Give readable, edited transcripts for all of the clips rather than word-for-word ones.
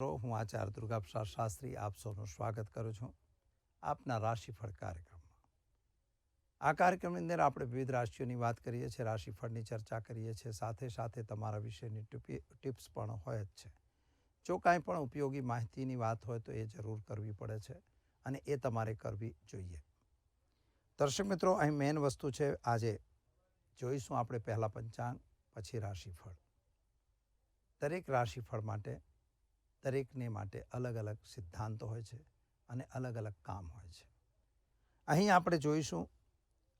હું આચાર્ય દુર્ગાપ્રસાદ શાસ્ત્રી આપ સૌનું સ્વાગત કરું છું આપના રાશિફળ કાર્યક્રમમાં. આ કાર્યક્રમની અંદર આપણે વિવિધ રાશિઓની વાત કરીએ છીએ, રાશિફળની ચર્ચા કરીએ છીએ, સાથે સાથે તમારા વિશેની ટિપ્સ પણ હોય જ છે. જો કાંઈ પણ ઉપયોગી માહિતીની વાત હોય તો એ જરૂર કરવી પડે છે અને એ તમારે કરવી જોઈએ. દર્શક મિત્રો, અહીં મેઇન વસ્તુ છે, આજે જોઈશું આપણે પહેલાં પંચાંગ, પછી રાશિફળ. દરેક રાશિફળ માટે દરેકને માટે અલગ અલગ સિદ્ધાંતો હોય છે અને અલગ અલગ કામ હોય છે. અહીં આપણે જોઈશું,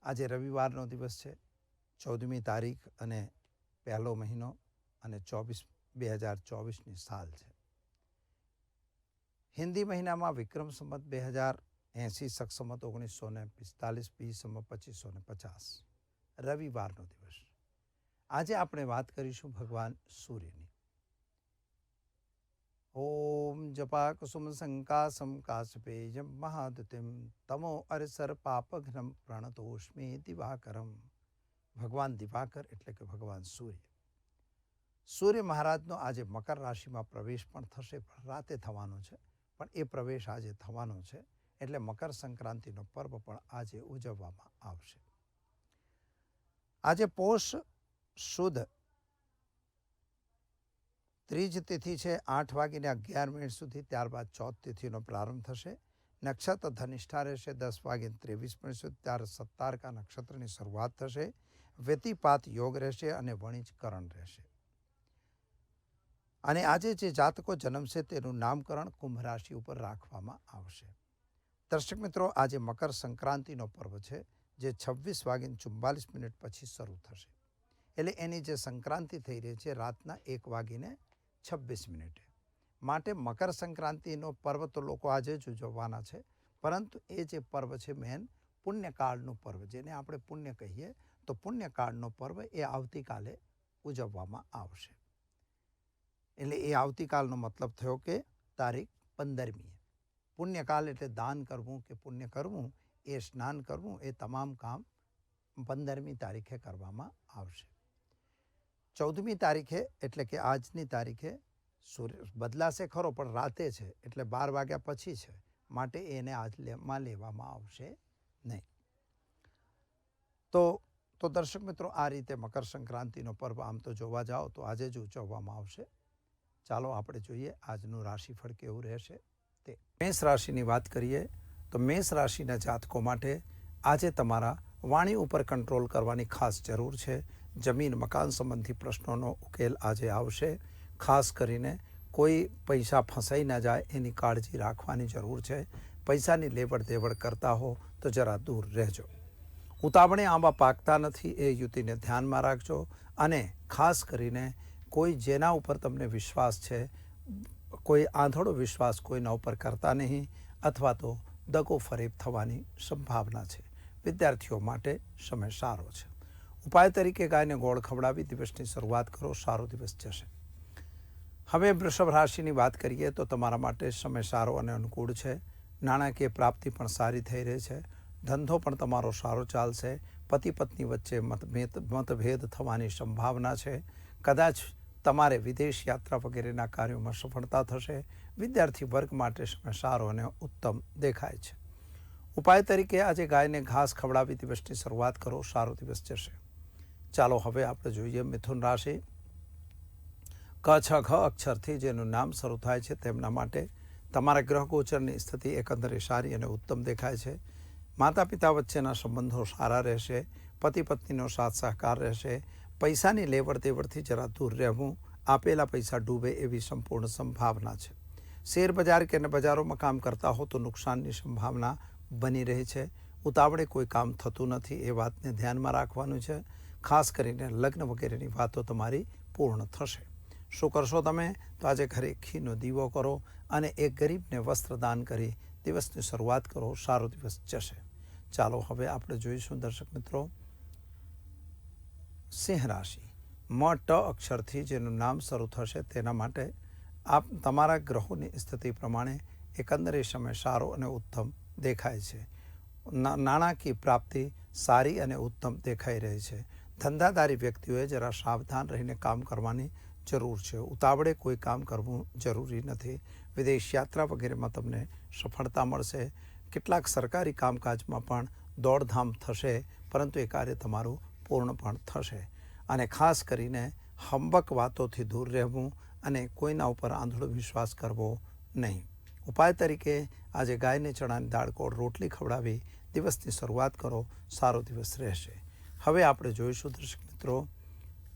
આજે રવિવારનો દિવસ છે, 14મી તારીખ અને પહેલો મહિનો અને 2024ની સાલ છે. હિન્દી મહિનામાં વિક્રમ સંવત 2080, શક સંવત 1945, બી સંવત 2550, રવિવારનો દિવસ. આજે આપણે વાત કરીશું ભગવાન સૂર્યની. ઓમ જપા કુસુમ સંકાસમ કાશપેયમ મહાદુતિમ તમો અરસર પાપઘ્નમ પ્રણતોષ્મી દિવાકરમ. ભગવાન દિવાકર એટલે કે ભગવાન સૂર્ય. સૂર્ય મહારાજનો આજે મકર રાશિમાં પ્રવેશ પણ થશે, પણ રાતે થવાનો છે, પણ એ પ્રવેશ આજે થવાનો છે એટલે મકર સંક્રાંતિનો પર્વ પણ આજે ઉજવવામાં આવશે. આજે પોષ સુદ ત્રીજ તિથિ છે, 8:11 સુધી. ત્યારબાદ ચોથ તિથિનો પ્રારંભ થશે. નક્ષત્ર ધનિષ્ઠા રહેશે 10:23 સુધી. ત્યારે સત્તારકા નક્ષત્રની શરૂઆત થશે. વ્યતિપાત યોગ રહેશે અને વણિજકરણ રહેશે. અને આજે જે જાતકો જન્મશે તેનું નામકરણ કુંભ રાશિ ઉપર રાખવામાં આવશે. દર્શક મિત્રો, આજે મકર સંક્રાંતિનો પર્વ છે, જે 26:44 પછી શરૂ થશે. એટલે એની જે સંક્રાંતિ થઈ રહી છે રાતના 1:26. માટે મકર સંક્રાંતિનો પર્વ તો લોકો આજે જ ઉજવવાના છે, પરંતુ એ જે પર્વ છે મેન પુણ્યકાળનું પર્વ, જેને આપણે પુણ્ય કહીએ, તો પુણ્યકાળનો પર્વ એ આવતીકાલે ઉજવવામાં આવશે. એટલે એ આવતીકાલનો મતલબ થયો કે તારીખ 15મીએ. પુણ્યકાલ એટલે દાન કરવું કે પુણ્ય કરવું, એ સ્નાન કરવું, એ તમામ કામ 15મી તારીખે કરવામાં આવશે. 14મી તારીખે એટલે કે આજની તારીખે સૂર્ય બદલાશે ખરો, પણ રાતે છે એટલે 12 વાગ્યા પછી છે, માટે એને આજમાં લેવામાં આવશે નહીં. તો દર્શક મિત્રો, આ રીતે મકર સંક્રાંતિનો પર્વ આમ તો જોવા જાઓ તો આજે જ ઉજવવામાં આવશે. ચાલો આપણે જોઈએ આજનું રાશિફળ કેવું રહેશે તે. મેષ રાશિની વાત કરીએ તો મેષ રાશિના જાતકો માટે આજે તમારા વાણી ઉપર કંટ્રોલ કરવાની ખાસ જરૂર છે. જમીન મકાન સંબંધી પ્રશ્નોનો ઉકેલ આજે આવશે. ખાસ કરીને કોઈ પૈસા ફસાઈ ના જાય એની કાળજી રાખવાની જરૂર છે. પૈસાની લેવડ દેવડ કરતા હો તો જરા દૂર રહેજો. ઉતાવળે આંબા પાકતા નથી, એ યુતિને ધ્યાનમાં રાખજો. અને ખાસ કરીને કોઈ જેના ઉપર તમને વિશ્વાસ છે, કોઈ આંધળો વિશ્વાસ કોઈના ઉપર કરતા નહીં, અથવા તો દગો ફરેબ થવાની સંભાવના છે. વિદ્યાર્થીઓ માટે સમય સારો છે. ઉપાય તરીકે ગાયને ગોળ ખવડાવી દિવસની શરૂઆત કરો, સારો દિવસ જશે. હવે વૃષભ રાશિની વાત કરીએ તો તમારા માટે સમય સારો અને અનુકૂળ છે. નાણાકીય પ્રાપ્તિ પણ સારી થઈ રહી છે. ધંધો પણ તમારો સારો ચાલશે. પતિ પત્ની વચ્ચે મતભેદ થવાની સંભાવના છે. કદાચ તમારે વિદેશ યાત્રા વગેરેના કાર્યોમાં સફળતા થશે. વિદ્યાર્થી વર્ગ માટે સમય સારો અને ઉત્તમ દેખાય છે. ઉપાય તરીકે આજે ગાયને ઘાસ ખવડાવી દિવસની શરૂઆત કરો, સારો દિવસ જશે. ચાલો હવે આપણે જોઈએ મિથુન રાશિ. ક છ ઘ અક્ષરથી જેનું નામ શરૂ થાય છે તેમના માટે તમારા ગ્રહ ગોચરની સ્થિતિ એકંદરે સારી અને ઉત્તમ દેખાય છે. માતા પિતા વચ્ચેના સંબંધો સારા રહેશે. પતિ પત્નીનો સાથ સહકાર રહેશે. પૈસાની લેવડ દેવડથી જરા દૂર રહેવું. આપેલા પૈસા ડૂબે એવી સંપૂર્ણ સંભાવના છે. શેર બજાર કે બજારોમાં કામ કરતા હો તો નુકસાનની સંભાવના બની રહી છે. ઉતાવળે કોઈ કામ થતું નથી, એ વાતને ધ્યાનમાં રાખવાનું છે. ખાસ કરીને લગ્ન વગેરેની વાતો તમારી પૂર્ણ થશે. શું કરશો તમે? તો આજે ઘરે ઘીનો દીવો કરો અને એક ગરીબને વસ્ત્રદાન કરી દિવસની શરૂઆત કરો, સારો દિવસ જશે. ચાલો હવે આપણે જોઈશું દર્શક મિત્રો સિંહ રાશિ. મ ટ અક્ષરથી જેનું નામ શરૂ થશે તેના માટે આપ તમારા ગ્રહોની સ્થિતિ પ્રમાણે એકંદરે સમય સારો અને ઉત્તમ દેખાય છે. નાણાકીય પ્રાપ્તિ સારી અને ઉત્તમ દેખાઈ રહી છે. ધંધાદારી વ્યક્તિઓએ જરા સાવધાન રહીને કામ કરવાની જરૂર છે. ઉતાવળે કોઈ કામ કરવું જરૂરી નથી. વિદેશ યાત્રા વગેરેમાં તમને સફળતા મળશે. કેટલાક સરકારી કામકાજમાં પણ દોડધામ થશે, પરંતુ એ કાર્ય તમારું પૂર્ણ પણ થશે. અને ખાસ કરીને હંબક વાતોથી દૂર રહેવું અને કોઈના ઉપર આંધળો વિશ્વાસ કરવો નહીં. ઉપાય તરીકે આજે ગાયને ચણાની દાળ ગોળ રોટલી ખવડાવી દિવસની શરૂઆત કરો. સારો દિવસ રહેશે. હવે આપણે જોઈશું દર્શક મિત્રો,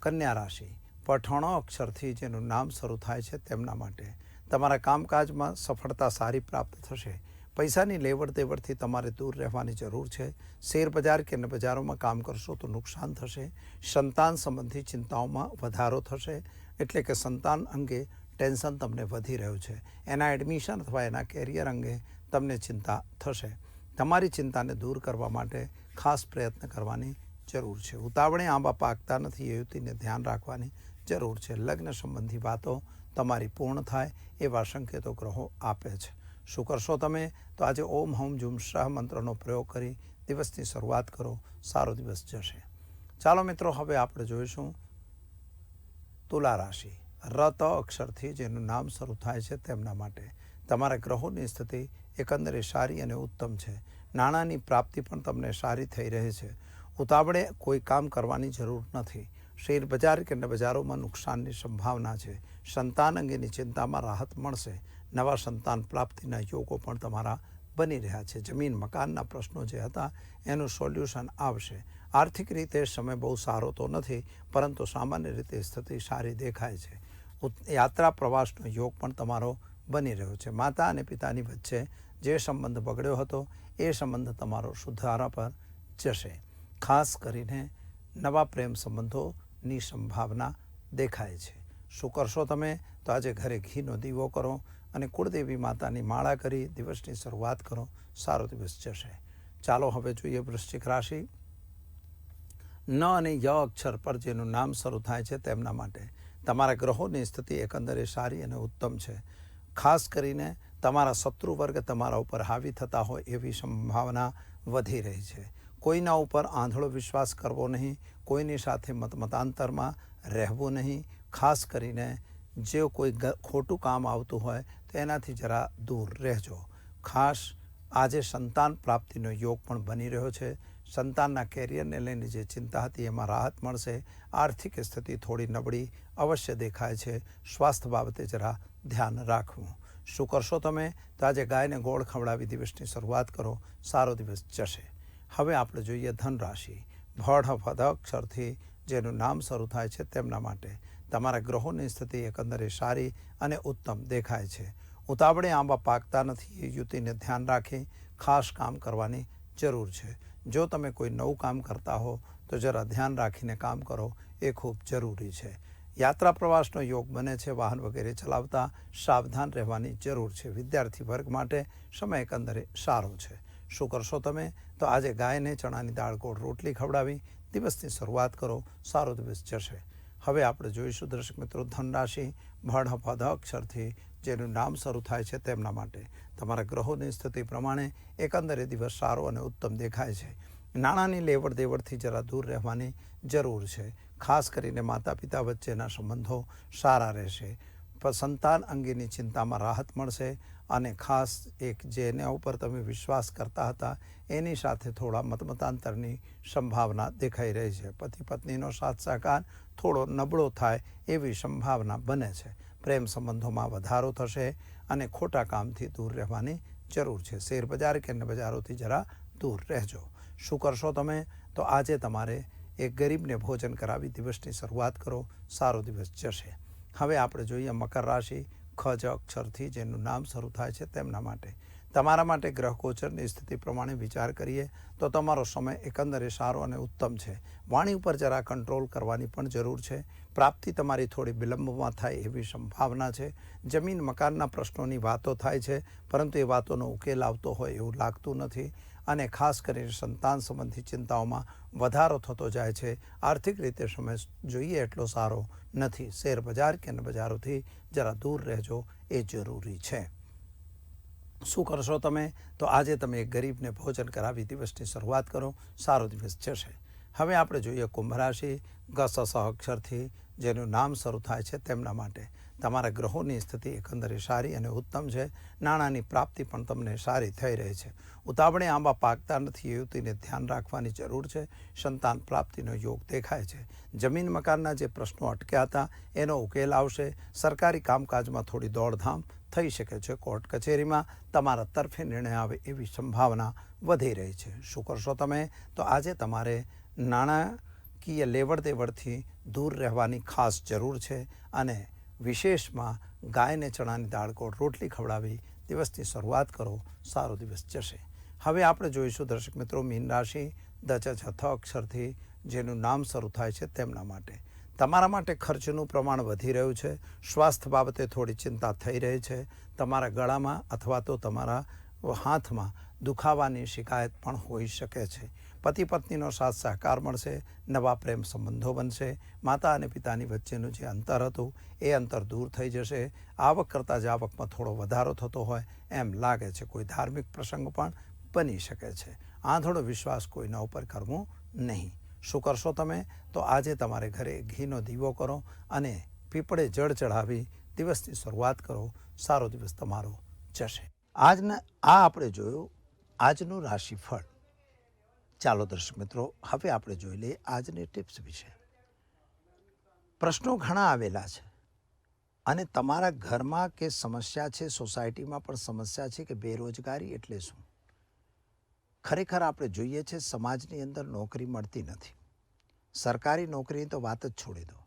કન્યા રાશિ. પઠણો અક્ષરથી જેનું નામ શરૂ થાય છે તેમના માટે તમારા કામકાજમાં સફળતા સારી પ્રાપ્ત થશે. પૈસાની લેવડ દેવડથી તમારે દૂર રહેવાની જરૂર છે. શેર બજાર કે અન્ય બજારોમાં કામ કરશો તો નુકસાન થશે. સંતાન સંબંધી ચિંતાઓમાં વધારો થશે, એટલે કે સંતાન અંગે ટેન્શન તમને વધી રહ્યું છે. એના એડમિશન અથવા એના કેરિયર અંગે તમને ચિંતા થશે. તમારી ચિંતાને દૂર કરવા માટે ખાસ પ્રયત્ન કરવાની જરૂર છે. ઉતાવળે આંબા પાકતા નથી, એ યુવતીને ધ્યાન રાખવાની જરૂર છે. લગ્ન સંબંધી વાતો તમારી પૂર્ણ થાય એવા સંકેતો ગ્રહો આપે છે. શું કરશો તમે? તો આજે ઓમ હમ જુમ શાહ મંત્રનો પ્રયોગ કરી દિવસની શરૂઆત કરો. સારો દિવસ જશે. ચાલો મિત્રો, હવે આપણે જોઈશું તુલા રાશિ. રત અક્ષરથી જેનું નામ શરૂ થાય છે તેમના માટે તમારા ગ્રહોની સ્થિતિ એકંદરે સારી અને ઉત્તમ છે. નાણાંની પ્રાપ્તિ પણ તમને સારી થઈ રહી છે. ઉતાવળે કોઈ કામ કરવાની જરૂર નથી. શેર બજાર કે અન્ય બજારોમાં નુકસાનની સંભાવના છે. સંતાન અંગેની ચિંતામાં રાહત મળશે. નવા સંતાન પ્રાપ્તિના યોગો પણ તમારા બની રહ્યા છે. જમીન મકાનના પ્રશ્નો જે હતા એનું સોલ્યુશન આવશે. આર્થિક રીતે સમય બહુ સારો તો નથી, પરંતુ સામાન્ય રીતે સ્થિતિ સારી દેખાય છે. યાત્રા પ્રવાસનો યોગ પણ તમારો બની રહ્યો છે. માતા અને પિતાની વચ્ચે જે સંબંધ બગડ્યો હતો એ સંબંધ તમારો સુધારા પર જશે. ખાસ કરીને નવા પ્રેમ સંબંધોની સંભાવના દેખાય છે. શું કરશો તમે? તો આજે ઘરે ઘીનો દીવો કરો અને કુળદેવી માતાની માળા કરી દિવસની શરૂઆત કરો. સારો દિવસ જશે. ચાલો હવે જોઈએ વૃશ્ચિક રાશિ. ન અને ય અક્ષર પર જેનું નામ શરૂ થાય છે તેમના માટે તમારા ગ્રહોની સ્થિતિ એકંદરે સારી અને ઉત્તમ છે. ખાસ કરીને તમારા શત્રુ વર્ગ તમારા ઉપર હાવી થતા હોય એવી સંભાવના વધી રહી છે. કોઈના ઉપર આંધળો વિશ્વાસ કરવો નહીં. કોઈની સાથે મતાંતરમાં રહેવું નહીં. ખાસ કરીને જે કોઈ ખોટું કામ આવતું હોય તો એનાથી જરા દૂર રહેજો. ખાસ આજે સંતાન પ્રાપ્તિનો યોગ પણ બની રહ્યો છે. સંતાનના કેરિયરને લઈને જે ચિંતા હતી એમાં રાહત મળશે. આર્થિક સ્થિતિ થોડી નબળી અવશ્ય દેખાય છે. સ્વાસ્થ્ય બાબતે જરા ધ્યાન રાખવું. શું કરશો તમે? તો આજે ગાયને ગોળ ખવડાવી દિવસની શરૂઆત કરો. સારો દિવસ જશે. હવે આપણે જોઈએ ધન રાશિ. ભડ ભદ અક્ષરથી જેનું નામ શરૂ થાય છે તેમના માટે તમારા ગ્રહોની સ્થિતિ એકંદરે સારી અને ઉત્તમ દેખાય છે. ઉતાવળે આંબા પાકતા નથી, એ યુવતીને ધ્યાન રાખી ખાસ કામ કરવાની જરૂર છે. જો તમે કોઈ નવું કામ કરતા હો તો જરા ધ્યાન રાખીને કામ કરો, એ ખૂબ જરૂરી છે. યાત્રા પ્રવાસનો યોગ બને છે. વાહન વગેરે ચલાવતા સાવધાન રહેવાની જરૂર છે. વિદ્યાર્થી વર્ગ માટે સમય એકંદરે સારો છે. શું કરશો તમે? તો આજે ગાયને ચણાની દાળ ગોળ રોટલી ખવડાવી દિવસની શરૂઆત કરો. સારો દિવસ જશે. હવે આપણે જોઈશું દર્શક મિત્રો ધન રાશિ. ભડ પદ અક્ષરથી જેનું નામ શરૂ થાય છે તેમના માટે તમારા ગ્રહોની સ્થિતિ પ્રમાણે એકંદરે દિવસ સારો અને ઉત્તમ દેખાય છે. નાણાંની લેવડ દેવડથી જરા દૂર રહેવાની જરૂર છે. ખાસ કરીને માતા પિતા વચ્ચેના સંબંધો સારા રહેશે. સંતાન અંગેની ચિંતામાં રાહત મળશે. અને ખાસ એક જેના ઉપર તમે વિશ્વાસ કરતા હતા એની સાથે થોડા મતાંતરની સંભાવના દેખાઈ રહી છે. પતિ પત્નીનો સાથ સહકાર થોડો નબળો થાય એવી સંભાવના બને છે. પ્રેમ સંબંધોમાં વધારો થશે અને ખોટા કામથી દૂર રહેવાની જરૂર છે. શેર બજાર કે અન્ય બજારોથી જરા દૂર રહેજો. શું કરશો તમે? તો આજે તમારે એક ગરીબને ભોજન કરાવી દિવસની શરૂઆત કરો. સારો દિવસ જશે. હવે આપણે જોઈએ મકર રાશિ. ખ જ અક્ષરથી જેનું નામ શરૂ થાય છે તેમના માટે તમારા માટે ગ્રહ ગોચરની સ્થિતિ પ્રમાણે વિચાર કરીએ તો તમારો સમય એકંદરે સારો અને ઉત્તમ છે. વાણી ઉપર જરા કંટ્રોલ કરવાની પણ જરૂર છે. પ્રાપ્તિ તમારી થોડી વિલંબમાં થાય એવી સંભાવના છે. જમીન મકાનના પ્રશ્નોની વાતો થાય છે, પરંતુ એ વાતોનો ઉકેલ આવતો હોય એવું લાગતું નથી. અને ખાસ કરીને સંતાન સંબંધી ચિંતાઓમાં વધારો થતો જાય છે. આર્થિક રીતે સમય જોઈએ એટલો સારો નથી. શેર બજાર કે અન્ય બજારોથી જરા દૂર રહેજો, એ જરૂરી છે. શું કરશો તમે? તો આજે તમે એક ગરીબને ભોજન કરાવી દિવસની શરૂઆત કરો. સારો દિવસ જશે. હવે આપણે જોઈએ કુંભ રાશિ ગસ અક્ષરથી જેનું નામ શરૂ થાય છે તેમના માટે તમારા ગ્રહોની સ્થિતિ એકંદરે સારી અને ઉત્તમ છે. નાણાંની પ્રાપ્તિ પણ તમને સારી થઈ રહી છે. ઉતાવળે આંબા પાકતા નથી, યુવતીને ધ્યાન રાખવાની જરૂર છે. સંતાન પ્રાપ્તિનો યોગ દેખાય છે. જમીન મકાનના જે પ્રશ્નો અટક્યા હતા એનો ઉકેલ આવશે. સરકારી કામકાજમાં થોડી દોડધામ થઈ શકે છે. કોર્ટ કચેરીમાં તમારા તરફે નિર્ણય આવે એવી સંભાવના વધી રહી છે. શું કરશો તમે? તો આજે તમારે નાણાકીય લેવડ દેવડથી દૂર રહેવાની ખાસ જરૂર છે અને વિશેષમાં ગાયને ચણાની દાળ ગોળ રોટલી ખવડાવી દિવસની શરૂઆત કરો. સારો દિવસ જશે. હવે આપણે જોઈશું દર્શક મિત્રો મીન રાશિ દ અક્ષરથી જેનું નામ શરૂ થાય છે તેમના માટે તમારા માટે ખર્ચનું પ્રમાણ વધી રહ્યું છે. સ્વાસ્થ્ય બાબતે થોડી ચિંતા થઈ રહી છે. તમારા ગળામાં અથવા તો તમારા હાથમાં દુખાવાની શિકાયત પણ હોઈ શકે છે. પતિ પત્નીનો સાથ સહકાર મળશે. નવા પ્રેમ સંબંધો બનશે. માતા અને પિતાની વચ્ચેનું જે અંતર હતું એ અંતર દૂર થઈ જશે. આવક કરતાં જ આવકમાં થોડો વધારો થતો હોય એમ લાગે છે. કોઈ ધાર્મિક પ્રસંગ પણ બની શકે છે. આંધળો વિશ્વાસ કોઈના ઉપર કરવો નહીં. શું કરશો તમે? તો આજે તમારે ઘરે ઘીનો દીવો કરો અને પીપળે જળ ચઢાવી દિવસની શરૂઆત કરો. સારો દિવસ તમારો જશે. આજના આપણે જોયું આજનું રાશિફળ. ચાલો દર્શક મિત્રો હવે આપણે જોઈ લઈએ આજની ટિપ્સ વિશે. પ્રશ્નો ઘણા આવેલા છે અને તમારા ઘરમાં કે સમસ્યા છે, સોસાયટીમાં પણ સમસ્યા છે કે બેરોજગારી એટલે શું. ખરેખર આપણે જોઈએ છે સમાજની અંદર નોકરી મળતી નથી. સરકારી નોકરીની તો વાત જ છોડી દો.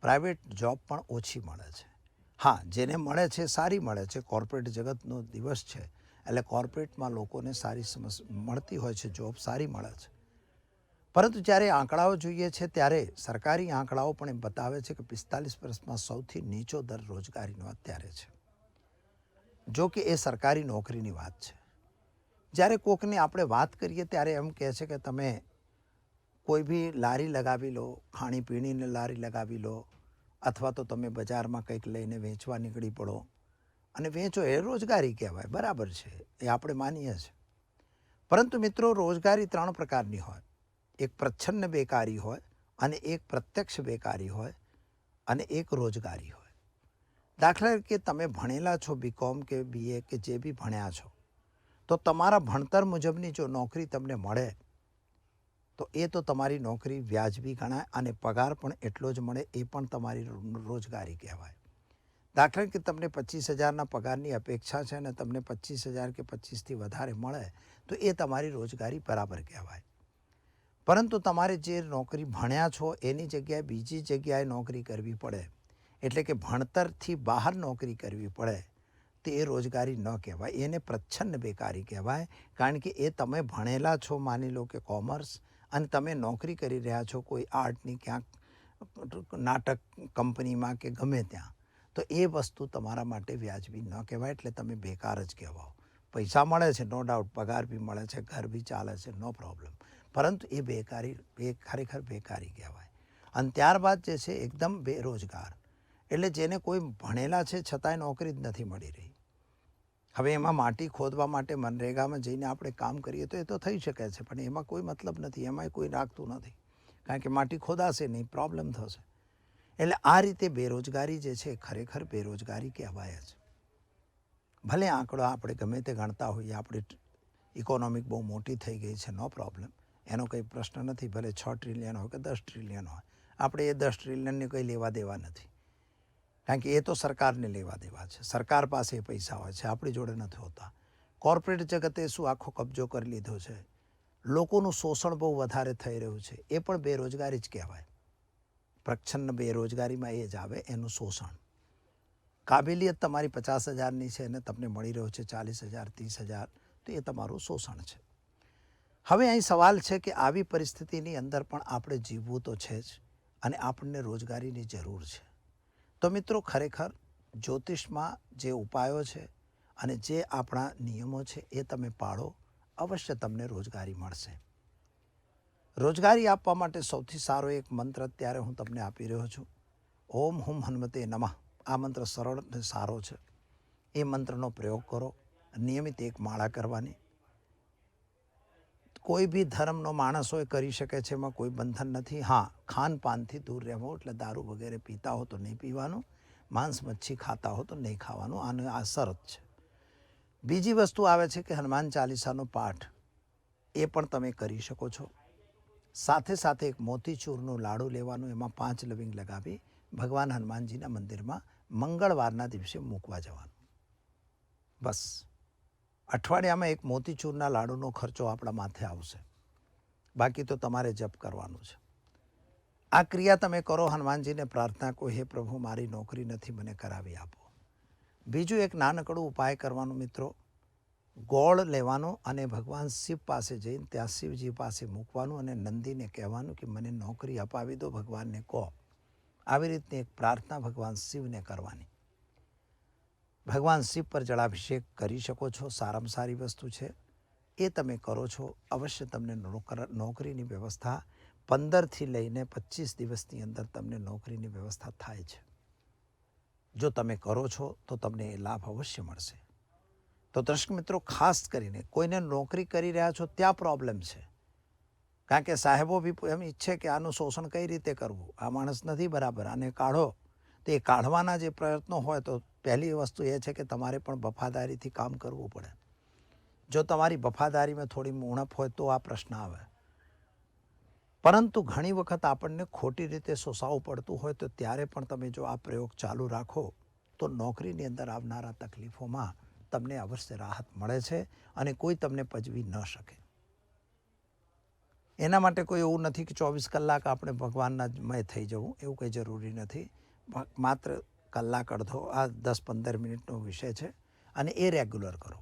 પ્રાઇવેટ જોબ પણ ઓછી મળે છે. હા, જેને મળે છે સારી મળે છે. કોર્પોરેટ જગતનો દિવસ છે એટલે કોર્પોરેટમાં લોકોને સારી મળતી હોય છે, જોબ સારી મળે છે. પરંતુ જ્યારે આંકડાઓ જોઈએ છે ત્યારે સરકારી આંકડાઓ પણ એમ બતાવે છે કે 45 વર્ષમાં સૌથી નીચો દર રોજગારીનો અત્યારે છે. જો કે એ સરકારી નોકરીની વાત છે. જ્યારે કોકની આપણે વાત કરીએ ત્યારે એમ કહે છે કે તમે કોઈ બી લારી લગાવી લો, ખાણીપીણીને લારી લગાવી લો અથવા તો તમે બજારમાં કંઈક લઈને વેચવા નીકળી પડો અને વેચો એ રોજગારી કહેવાય. બરાબર છે, એ આપણે માનીએ છીએ. પરંતુ મિત્રો રોજગારી 3 પ્રકારની હોય. એક પ્રચ્છન્ન બેકારી હોય અને એક પ્રત્યક્ષ બેકારી હોય અને એક રોજગારી હોય. દાખલા તરીકે તમે ભણેલા છો BCom કે BA કે જે બી ભણ્યા છો તો તમારા ભણતર મુજબની જો નોકરી તમને મળે તો એ તો તમારી નોકરી વ્યાજબી ગણાય અને પગાર પણ એટલો જ મળે એ પણ તમારી રોજગારી કહેવાય. દાખલા કે તમને 25,000ના પગારની અપેક્ષા છે અને તમને 25,000 કે 25થી વધારે મળે તો એ તમારી રોજગારી બરાબર કહેવાય. પરંતુ તમારે જે નોકરી ભણ્યા છો એની જગ્યાએ બીજી જગ્યાએ નોકરી કરવી પડે એટલે કે ભણતરથી બહાર નોકરી કરવી પડે તો એ રોજગારી ન કહેવાય. એને પ્રચ્છન્ન બેકારી કહેવાય. કારણ કે એ તમે ભણેલા છો, માની લો કે કોમર્સ, અને તમે નોકરી કરી રહ્યા છો કોઈ આર્ટની ક્યાંક નાટક કંપનીમાં કે ગમે ત્યાં, તો એ વસ્તુ તમારા માટે વ્યાજબી ન કહેવાય. એટલે તમે બેકાર જ કહેવાઓ. પૈસા મળે છે નો ડાઉટ, પગાર બી મળે છે, ઘર બી ચાલે છે, નો પ્રોબ્લેમ, પરંતુ એ ખરેખર બેકારી કહેવાય. અને ત્યારબાદ જે છે એકદમ બેરોજગાર એટલે જેને કોઈ ભણેલા છે છતાંય નોકરી જ નથી મળી રહી. હવે એમાં માટી ખોદવા માટે મનરેગામાં જઈને આપણે કામ કરીએ તો એ તો થઈ શકે છે, પણ એમાં કોઈ મતલબ નથી, એમાંય કોઈ રાખતું નથી. કારણ કે માટી ખોદાશે નહીં, પ્રોબ્લેમ થશે. એટલે આ રીતે બેરોજગારી જે છે ખરેખર બેરોજગારી કહેવાય જ. ભલે આંકડો આપણે ગમે તે ગણતા હોઈએ, આપણી ઇકોનોમિક બહુ મોટી થઈ ગઈ છે, નો પ્રોબ્લેમ, એનો કંઈ પ્રશ્ન નથી. ભલે 6 ટ્રિલિયન હોય કે 10 ટ્રિલિયન હોય, આપણે એ 10 ટ્રિલિયનને કંઈ લેવા દેવા નથી. કારણ કે એ તો સરકારને લેવા દેવા છે. સરકાર પાસે એ પૈસા હોય છે, આપણી જોડે નથી હોતા. કોર્પોરેટ જગતે શું આખો કબજો કરી લીધો છે. લોકોનું શોષણ બહુ વધારે થઈ રહ્યું છે. એ પણ બેરોજગારી જ કહેવાય. પ્રચ્છન્ન બેરોજગારીમાં એ જ આવે, એનું શોષણ. કાબેલિયત તમારી 50,000ની છે અને તમને મળી રહ્યો છે 40,000 30,000, તો એ તમારું શોષણ છે. હવે અહીં સવાલ છે કે આવી પરિસ્થિતિની અંદર પણ આપણે જીવવું તો છે જ અને આપણને રોજગારીની જરૂર છે. તો મિત્રો ખરેખર જ્યોતિષમાં જે ઉપાયો છે અને જે આપણા નિયમો છે એ તમે પાળો, અવશ્ય તમને રોજગારી મળશે. રોજગારી આપવા માટે સૌથી સારો એક મંત્ર અત્યારે હું તમને આપી રહ્યો છું. ઓમ હુમ હનુમતે નમઃ. આ મંત્ર સરળ અને સારો છે. એ મંત્રનો પ્રયોગ કરો. નિયમિત એક માળા કરવાની. કોઈ બી ધર્મનો માણસ હોય કરી શકે છે, એમાં કોઈ બંધન નથી. હા, ખાનપાનથી દૂર રહેવું, એટલે દારૂ વગેરે પીતા હો તો નહીં પીવાનું, માંસ મચ્છી ખાતા હો તો નહીં ખાવાનું, આને આ શરત છે. બીજી વસ્તુ આવે છે કે હનુમાન ચાલીસાનો પાઠ એ પણ તમે કરી શકો છો. સાથે સાથે એક મોતીચૂરનું લાડુ લેવાનું, એમાં 5 લવિંગ લગાવી ભગવાન હનુમાનજીના મંદિરમાં મંગળવારના દિવસે મૂકવા જવાનું. બસ અઠવાડિયામાં એક મોતીચૂરના લાડુનો ખર્ચો આપણા માથે આવશે, બાકી તો તમારે જપ કરવાનું છે. આ ક્રિયા તમે કરો, હનુમાનજીને પ્રાર્થના કહો, હે પ્રભુ મારી નોકરી નથી, મને કરાવી આપો. બીજું એક નાનકડું ઉપાય કરવાનું મિત્રો, ગોળ લેવાનું અને ભગવાન શિવ પાસે જઈને ત્યાં શિવજી પાસે મૂકવાનું અને નંદીને કહેવાનું કે મને નોકરી અપાવી દો, ભગવાનને કહો. આવી રીતની એક પ્રાર્થના ભગવાન શિવને કરવાની. ભગવાન શિવ પર જળાભિષેક કરી શકો છો, સારામાં સારી વસ્તુ છે, એ તમે કરો છો. અવશ્ય તમને નોકરીની વ્યવસ્થા 15થી લઈને 25 દિવસની અંદર તમને નોકરીની વ્યવસ્થા થાય છે. જો તમે કરો છો તો તમને એ લાભ અવશ્ય મળશે. તો દર્શક મિત્રો, ખાસ કરીને કોઈને નોકરી કરી રહ્યા છો ત્યાં પ્રોબ્લેમ છે, કારણ કે સાહેબો બી એમ ઈચ્છે કે આનું શોષણ કઈ રીતે કરવું, આ માણસ નથી બરાબર, આને કાઢો. તો એ કાઢવાના જે પ્રયત્નો હોય તો પહેલી વસ્તુ એ છે કે તમારે પણ વફાદારીથી કામ કરવું પડે. જો તમારી વફાદારીમાં થોડી ઉણપ હોય તો આ પ્રશ્ન આવે. પરંતુ ઘણી વખત આપણને ખોટી રીતે શોષાવવું પડતું હોય તો ત્યારે પણ તમે જો આ પ્રયોગ ચાલુ રાખો તો નોકરીની અંદર આવનારા તકલીફોમાં તમને અવશ્ય રાહત મળે છે અને કોઈ તમને પજવી ન શકે. એના માટે કોઈ એવું નથી કે 24 કલાક આપણે ભગવાનના મય થઈ જવું, એવું કંઈ જરૂરી નથી. માત્ર કલાક અડધો, આ 10-15 મિનિટનો વિષય છે અને એ રેગ્યુલર કરો.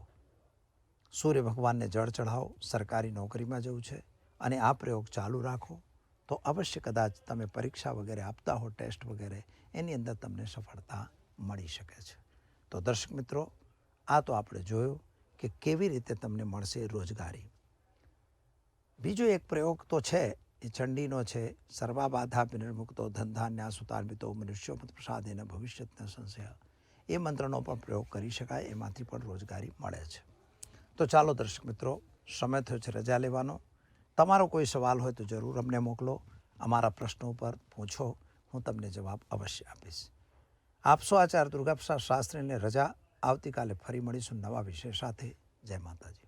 સૂર્ય ભગવાનને જળ ચઢાવો, સરકારી નોકરીમાં જવું છે અને આ પ્રયોગ ચાલુ રાખો તો અવશ્ય કદાચ તમે પરીક્ષા વગેરે આપતા હો, ટેસ્ટ વગેરે, એની અંદર તમને સફળતા મળી શકે છે. તો દર્શક મિત્રો, આ તો આપણે જોયું કે કેવી રીતે તમને મળશે રોજગારી. બીજો એક પ્રયોગ તો છે, એ ચંડીનો છે, સર્વા બાધા વિનિર્મુક્તો ધનધાન્ય સુતાન્વિતો મનુષ્યો મત પ્રસાદેન ભવિષ્યત સંશય. એ મંત્રનો પણ પ્રયોગ કરી શકાય, એમાંથી પણ રોજગારી મળે છે. તો ચાલો દર્શક મિત્રો, સમય થયો છે રજા લેવાનો. તમારો કોઈ સવાલ હોય તો જરૂર અમને મોકલો, અમારા પ્રશ્નો પર પૂછો, હું તમને જવાબ અવશ્ય આપીશ. આપશો આચાર્ય દુર્ગાપ્રસાદ શાસ્ત્રીને રજા. આવતીકાલે ફરી મળીશું નવા વિષય સાથે. જય માતાજી.